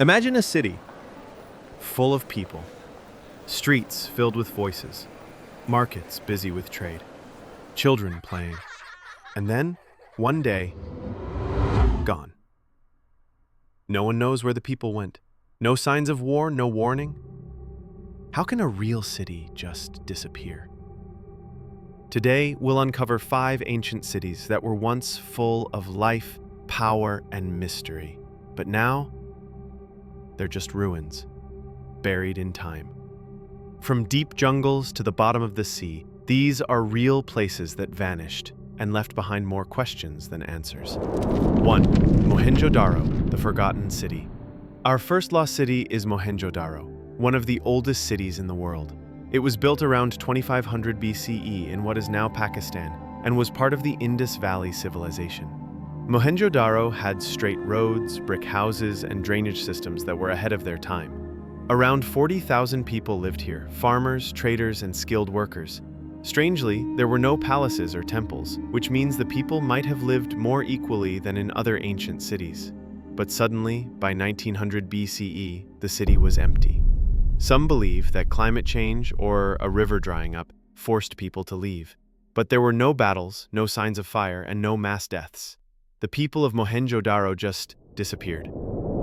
Imagine a city full of people, streets filled with voices, markets busy with trade, children playing, and then, one day, gone. No one knows where the people went. No signs of war, no warning. How can a real city just disappear? Today, we'll uncover 5 ancient cities that were once full of life, power, and mystery. But now, they're just ruins, buried in time. From deep jungles to the bottom of the sea, these are real places that vanished and left behind more questions than answers. 1. Mohenjo-daro, the forgotten city. Our first lost city is Mohenjo-daro, one of the oldest cities in the world. It was built around 2500 BCE in what is now Pakistan and was part of the Indus Valley civilization. Mohenjo-daro had straight roads, brick houses, and drainage systems that were ahead of their time. Around 40,000 people lived here, farmers, traders, and skilled workers. Strangely, there were no palaces or temples, which means the people might have lived more equally than in other ancient cities. But suddenly, by 1900 BCE, the city was empty. Some believe that climate change or a river drying up forced people to leave. But there were no battles, no signs of fire, and no mass deaths. The people of Mohenjo-daro just disappeared.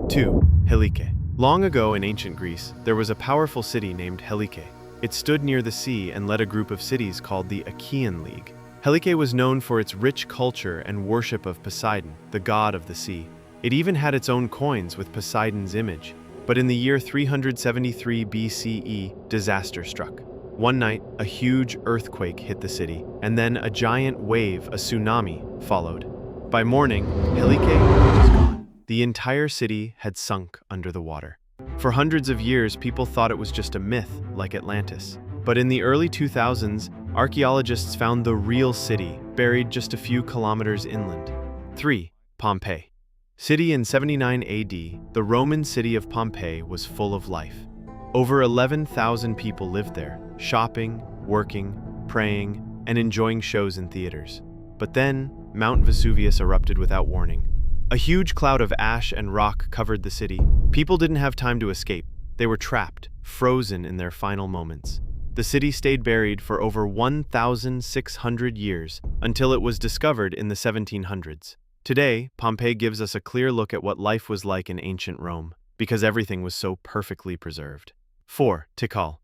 2. Helike. Long ago in ancient Greece, there was a powerful city named Helike. It stood near the sea and led a group of cities called the Achaean League. Helike was known for its rich culture and worship of Poseidon, the god of the sea. It even had its own coins with Poseidon's image. But in the year 373 BCE, disaster struck. One night, a huge earthquake hit the city, and then a giant wave, a tsunami, followed. By morning, Helike was gone. The entire city had sunk under the water. For hundreds of years, people thought it was just a myth, like Atlantis. But in the early 2000s, archaeologists found the real city, buried just a few kilometers inland. 3. Pompeii. City in 79 AD, the Roman city of Pompeii was full of life. Over 11,000 people lived there, shopping, working, praying, and enjoying shows in theaters. But then, Mount Vesuvius erupted without warning. A huge cloud of ash and rock covered the city. People didn't have time to escape. They were trapped, frozen in their final moments. The city stayed buried for over 1,600 years until it was discovered in the 1700s. Today, Pompeii gives us a clear look at what life was like in ancient Rome, because everything was so perfectly preserved. 4. Tikal.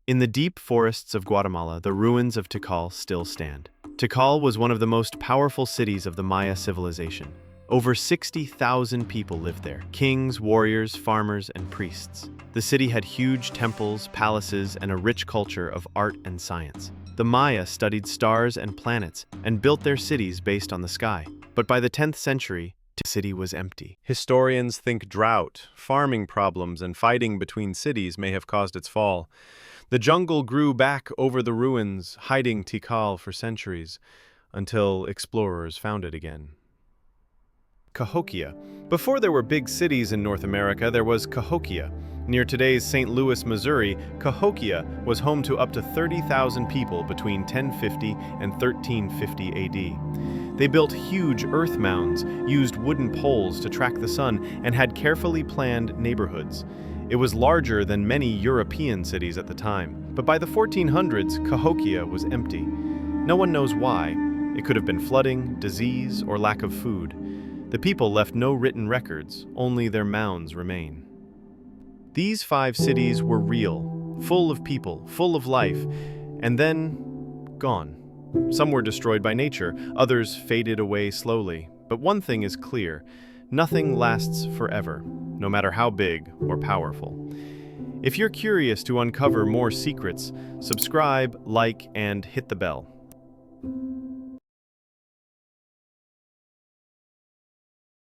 In the deep forests of Guatemala, the ruins of Tikal still stand. Tikal was one of the most powerful cities of the Maya civilization. Over 60,000 people lived there, kings, warriors, farmers, and priests. The city had huge temples, palaces, and a rich culture of art and science. The Maya studied stars and planets and built their cities based on the sky. But by the 10th century, the city was empty. Historians think drought, farming problems, and fighting between cities may have caused its fall. The jungle grew back over the ruins, hiding Tikal for centuries, until explorers found it again. Cahokia. Before there were big cities in North America, there was Cahokia. Near today's St. Louis, Missouri, Cahokia was home to up to 30,000 people between 1050 and 1350 AD. They built huge earth mounds, used wooden poles to track the sun, and had carefully planned neighborhoods. It was larger than many European cities at the time, but by the 1400s, Cahokia was empty. No one knows why. It could have been flooding, disease, or lack of food. The people left no written records, only their mounds remain. These 5 cities were real, full of people, full of life, and then gone. Some were destroyed by nature, others faded away slowly. But one thing is clear: nothing lasts forever, no matter how big or powerful. If you're curious to uncover more secrets, subscribe, like, and hit the bell.